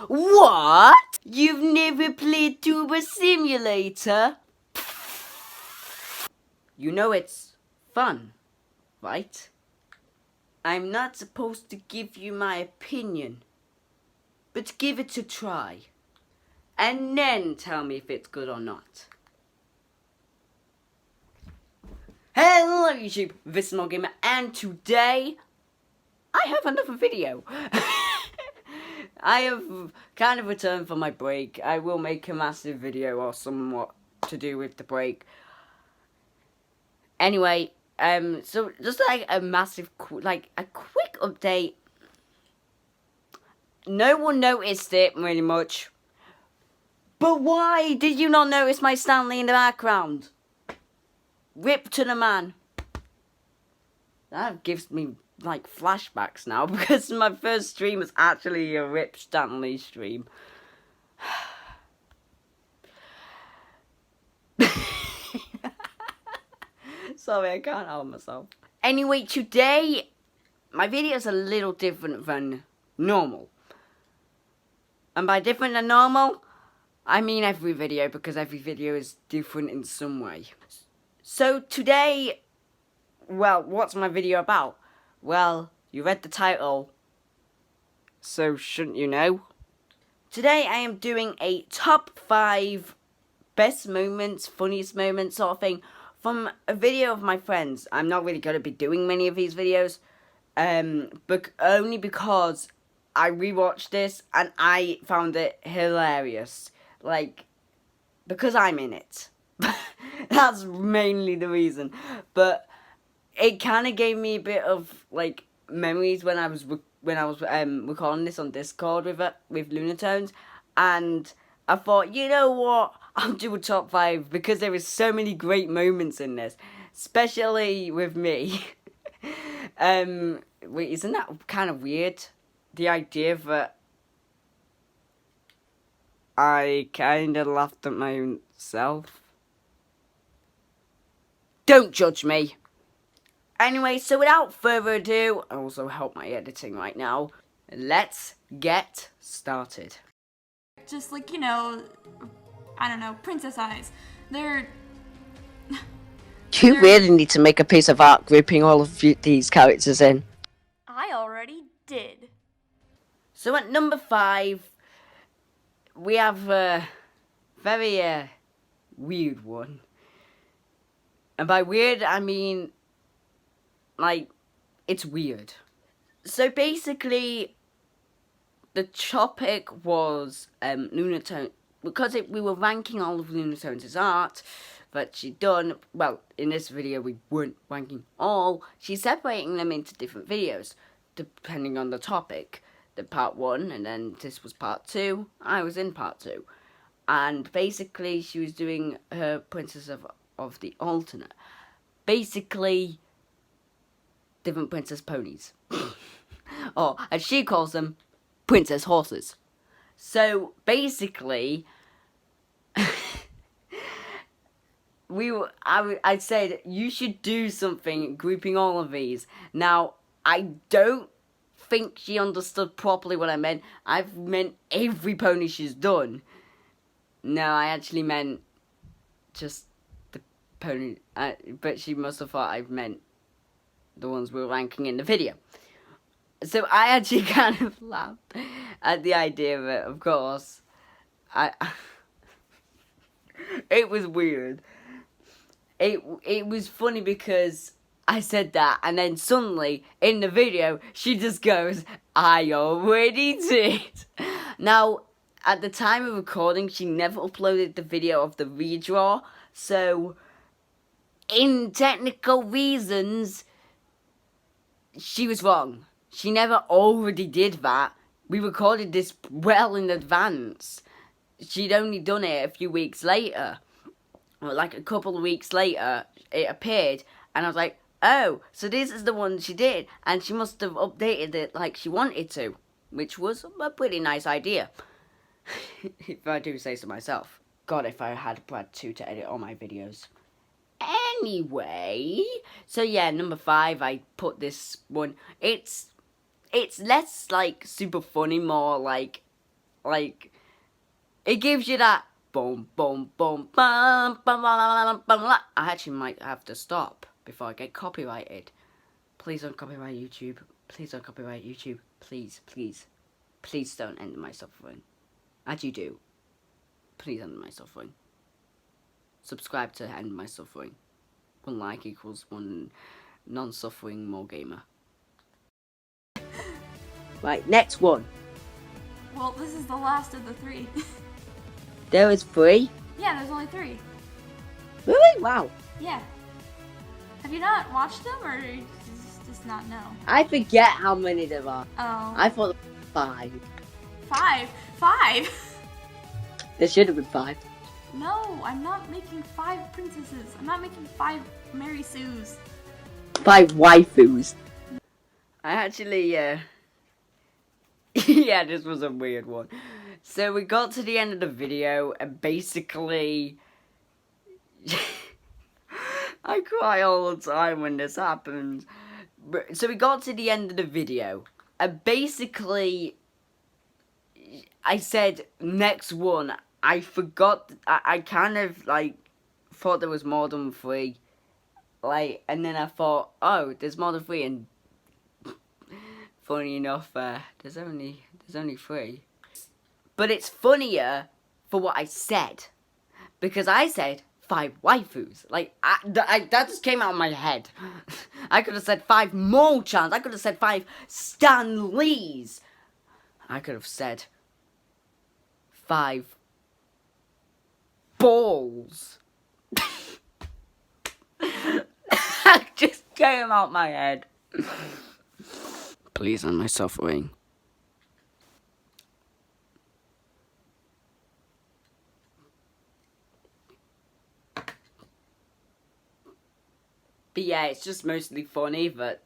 What? You've never played Tuber Simulator? You know it's fun, right? I'm not supposed to give you my opinion, but give it a try. And then tell me if it's good or not. Hello YouTube, this is MaulGamer, and today I have another video. I have kind of returned from my break. I will make a massive video or somewhat to do with the break. Anyway, so just like a massive, a quick update. No one noticed it really much. But why did you not notice my Stanley in the background? Rip to the man. That gives me like flashbacks now because my first stream was actually a Rip Stanley stream. Sorry, I can't help myself. Anyway, today my video is a little different than normal. And by different than normal, I mean every video, because every video is different in some way. So today, well, what's my video about? Well, you read the title, so shouldn't you know? Today I am doing a top 5 best moments, funniest moments sort of thing from a video of my friends. I'm not really going to be doing many of these videos, but only because I rewatched this and I found it hilarious. Like, because I'm in it. That's mainly the reason. But it kind of gave me a bit of like memories when I was recording this on Discord with Lunatones, and I thought, you know what, I'll do a top 5 because there is so many great moments in this, especially with me. Wait, isn't that kind of weird? The idea that I kind of laughed at my own self. Don't judge me. Anyway, so without further ado, I also help my editing right now. Let's get started. Just like, you know, I don't know, princess eyes. They're You really need to make a piece of art grouping all of these characters in. I already did. So at number 5, we have a very weird one. And by weird, I mean, like, it's weird. So basically, the topic was Lunatone, because we were ranking all of Lunatone's art that she'd done. Well, in this video we weren't ranking all. She's separating them into different videos, depending on the topic. The part 1, and then this was part 2. I was in part 2. And basically, she was doing her Princess of the Alternate. Basically, different princess ponies. Or, as she calls them, princess horses. So, basically, I said, you should do something grouping all of these. Now, I don't think she understood properly what I meant. I've meant every pony she's done. No, I actually meant just the pony. But she must have thought I meant the ones we were ranking in the video. So I actually kind of laughed at the idea of it, of course. It was weird. It was funny because I said that, and then suddenly, in the video, she just goes, I already did. Now, at the time of recording, she never uploaded the video of the redraw, so, in technical reasons, she was wrong. She never already did that. We recorded this well in advance. She'd only done it a few weeks later. Like a couple of weeks later, it appeared, and I was like, oh, so this is the one she did, and she must have updated it like she wanted to, which was a pretty nice idea, if I do say so myself. God, if I had Brad 2 to edit all my videos. Anyway, so yeah, number 5, I put this one. It's less like super funny, more like Like, it gives you that boom, boom, boom, bum, bum, bum, bum, bum. I actually might have to stop before I get copyrighted. Please don't copyright YouTube. Please don't copyright YouTube. Please, please, please don't end my suffering. As you do, please end my suffering. Subscribe to end my suffering. 1 like equals 1 non-suffering MaulGamer. Right, next one. Well, this is the last of the 3. There is 3. Yeah, there's only 3. Really? Wow. Yeah. Have you not watched them, or do you just not know? I forget how many there are. Oh. I thought there were 5. 5? 5? There should have been 5. No, I'm not making 5 princesses. I'm not making 5 Mary Sues. 5 waifus. I actually, yeah, this was a weird one. So we got to the end of the video, and basically, I cry all the time when this happens. So we got to the end of the video, and basically, I said next one. I forgot. I kind of like thought there was more than 3. Like, and then I thought, oh, there's more than 3, and funny enough, there's only 3. But it's funnier for what I said, because I said 5 waifus. Like, that just came out of my head. I could have said 5 Mole-chans. I could have said 5 Stan Lees. I could have said 5 balls. That just came out my head. Please end my suffering. But yeah, it's just mostly funny, but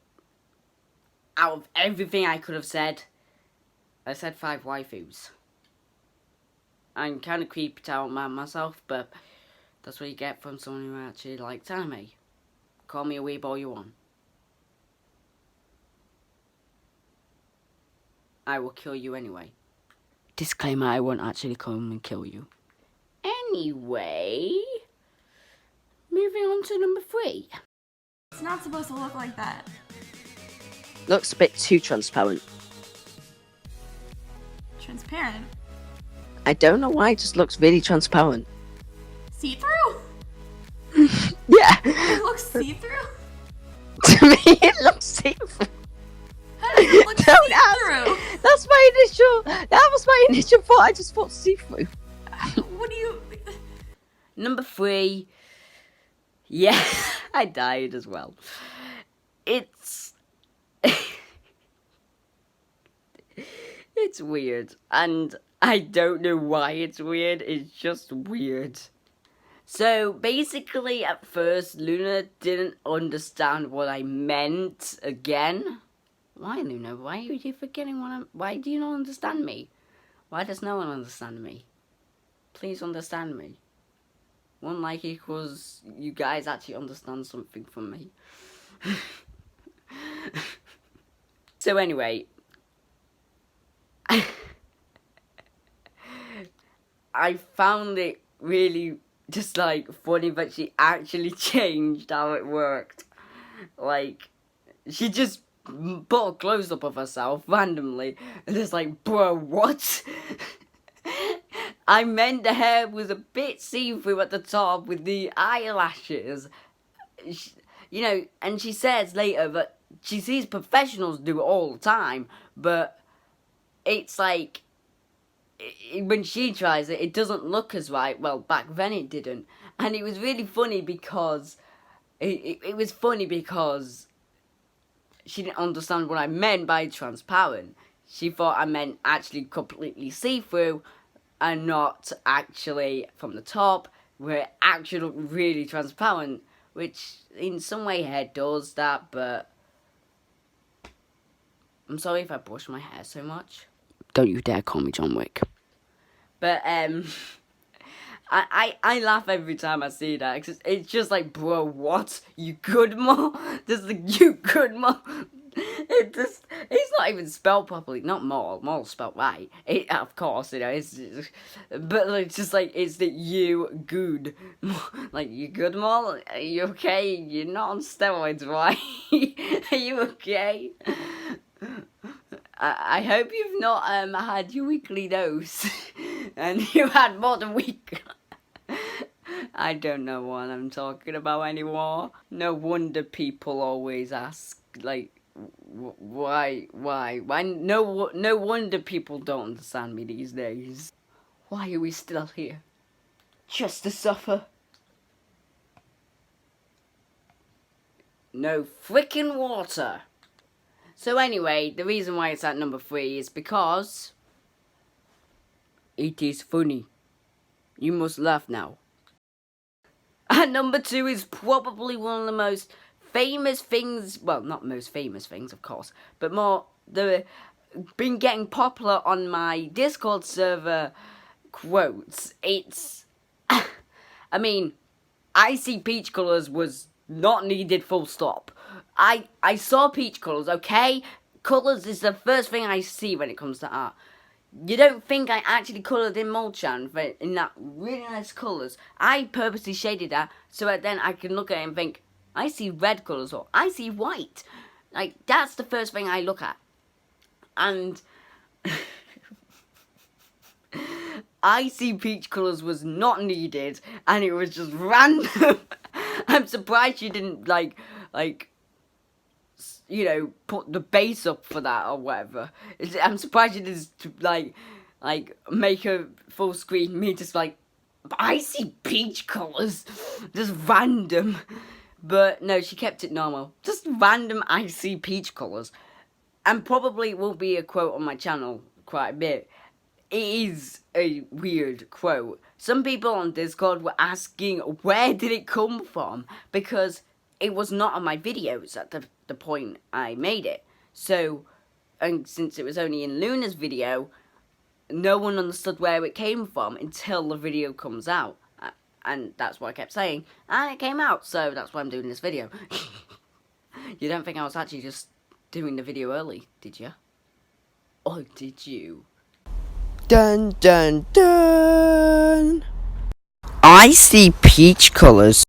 out of everything I could have said, I said 5 waifus. I'm kind of creeped out myself, but that's what you get from someone who actually likes anime. Call me a weeb all you want. I will kill you anyway. Disclaimer, I won't actually come and kill you. Anyway, moving on to number 3. It's not supposed to look like that. Looks a bit too transparent. Transparent? I don't know why, it just looks really transparent. See-through? Yeah. It looks see-through? To me, it looks see-through. How does it look Don't see-through? ask. That was my initial thought. I just thought see-through. What do you... Number 3. Yeah, I died as well. It's... it's weird. And I don't know why it's weird. It's just weird. So, basically, at first, Luna didn't understand what I meant again. Why, Luna? Why are you forgetting why do you not understand me? Why does no one understand me? Please understand me. 1 like equals you guys actually understand something from me. So anyway, I found it really just like funny that she actually changed how it worked. Like, she just put a close-up of herself randomly, and it's like, bro, what? I meant the hair was a bit see-through at the top with the eyelashes. You know, and she says later that she sees professionals do it all the time, but it's like, when she tries it, it doesn't look as right. Well, back then it didn't. And it was really funny because, it was funny because she didn't understand what I meant by transparent. She thought I meant actually completely see-through and not actually from the top, where it actually looked really transparent, which in some way hair does that, but I'm sorry if I brush my hair so much. Don't you dare call me John Wick. But, I laugh every time I see that, cause it's just like, bro, what? You good, Mo? This is like, you good, Mo? It's not even spelled properly. Not Maul. Maul's spelled right. Of course, but it's just like, it's the you good. Like, you good, Maul? Are you okay? You're not on steroids, right? Are you okay? I hope you've not had your weekly dose, and you had more than week. I don't know what I'm talking about anymore. No wonder people always ask, like, why? No wonder people don't understand me these days. Why are we still here? Just to suffer? No frickin' water. So anyway, the reason why it's at number 3 is because it is funny. You must laugh now. At number 2 is probably one of the most famous things, well, not most famous things, of course, but more, been getting popular on my Discord server quotes. It's, I mean, icy peach colours was not needed, full stop. I saw peach colours, okay? Colours is the first thing I see when it comes to art. You don't think I actually coloured in MaulGamer in that really nice colours. I purposely shaded that so that then I can look at it and think, I see red colours or I see white. Like, that's the first thing I look at. And I see peach colours was not needed and it was just random. I'm surprised you didn't you know, put the base up for that or whatever. I'm surprised you didn't like make a full screen me just like, I see peach colours, just random. But no, she kept it normal, just random icy peach colours, and probably will be a quote on my channel quite a bit. It is a weird quote. Some people on Discord were asking where did it come from, because it was not on my videos at the point I made it. So, and since it was only in Luna's video, no one understood where it came from until the video comes out. And that's what I kept saying. And it came out, so that's why I'm doing this video. You don't think I was actually just doing the video early, did you? Or did you? Dun dun dun! I see peach colours.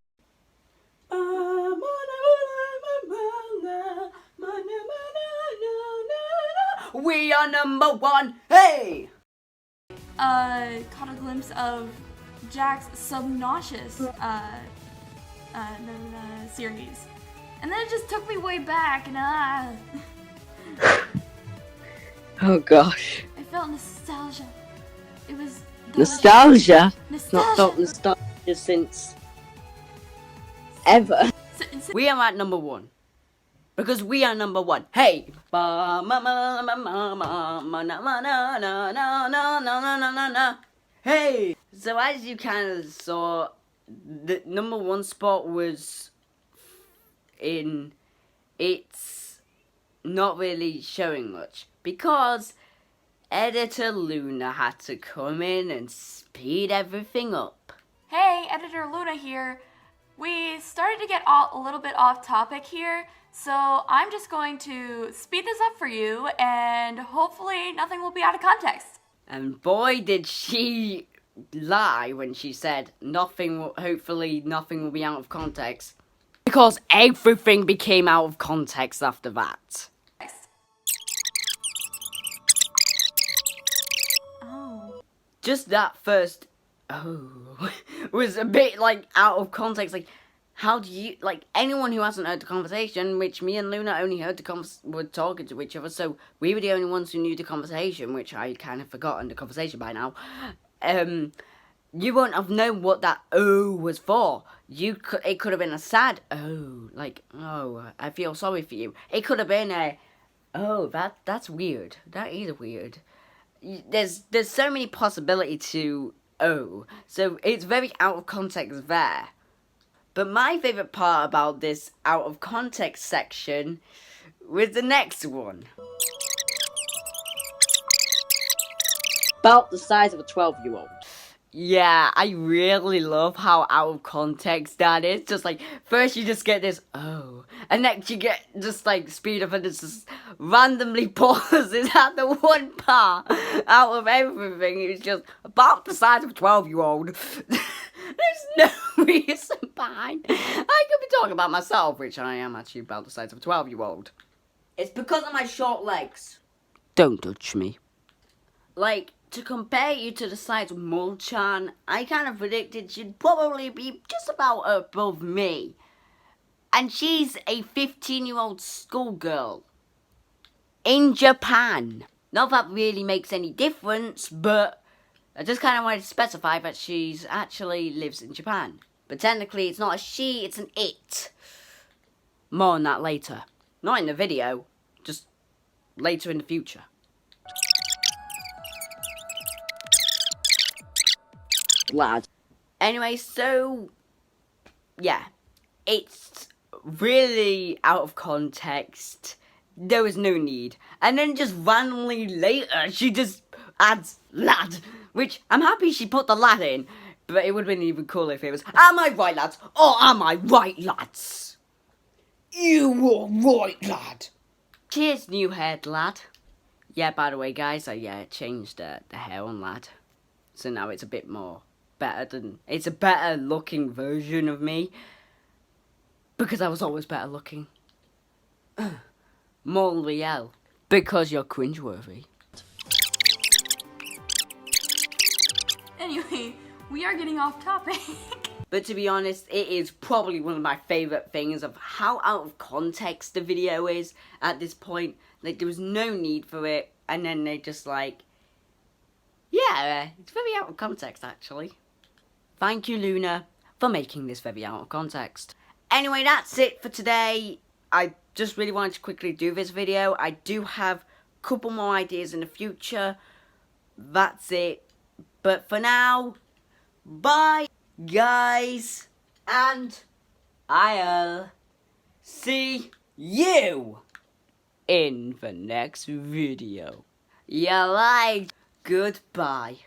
We are number 1, hey! Caught a glimpse of Jack's Subnauseous series, and then it just took me way back, and Oh gosh. I felt nostalgia. It was delicious. Nostalgia? Nostalgia. Not felt nostalgia since ever. We are at number 1. Because we are number 1. Hey! Hey! So as you kind of saw, the number 1 spot was in, it's not really showing much. Because Editor Luna had to come in and speed everything up. Hey, Editor Luna here. We started to get a little bit off topic here, so I'm just going to speed this up for you, and hopefully nothing will be out of context. And boy, did she lie when she said hopefully nothing will be out of context. Because everything became out of context after that. Oh. Just that first was a bit like out of context. Like, how do you, like, anyone who hasn't heard the conversation, which me and Luna only heard were talking to each other, so we were the only ones who knew the conversation, which I kind of forgotten the conversation by now. You won't have known what that "oh" was for. It could have been a sad "oh," like, "oh, I feel sorry for you." It could have been a "oh, that's weird. That is weird." There's so many possibilities to "oh," so it's very out of context there. But my favourite part about this out of context section was the next one. About the size of a 12-year-old. Yeah, I really love how out of context that is. Just like, first you just get this, oh, and next you get just like speed up and it's just randomly pauses at the one part out of everything. It's just about the size of a 12-year-old. There's no reason behind. I could be talking about myself, which I am actually about the size of a 12-year-old. It's because of my short legs. Don't touch me. Like, to compare you to the size of Mul-chan, I kind of predicted she'd probably be just about above me. And she's a 15-year-old schoolgirl. In Japan. Not that really makes any difference, but I just kind of wanted to specify that she's actually lives in Japan. But technically it's not a she, it's an it. More on that later. Not in the video, just later in the future. Lad. Anyway, so yeah, it's really out of context. There was no need. And then just randomly later, she just adds lad, which I'm happy she put the lad in, but it would have been even cooler if it was, am I right, lads? Or am I right, lads? You were right, lad. Cheers, new haired lad. Yeah, by the way, guys, I changed the hair on lad. So now it's a bit more it's a better looking version of me. Because I was always better looking. More real. Because you're cringeworthy. Anyway, we are getting off topic. But to be honest, it is probably one of my favourite things of how out of context the video is at this point. Like, there was no need for it. And then they just like, yeah, it's very out of context actually. Thank you, Luna, for making this very out of context. Anyway, that's it for today. I just really wanted to quickly do this video. I do have a couple more ideas in the future. That's it. But for now, bye, guys. And I'll see you in the next video. Yeah, like, goodbye.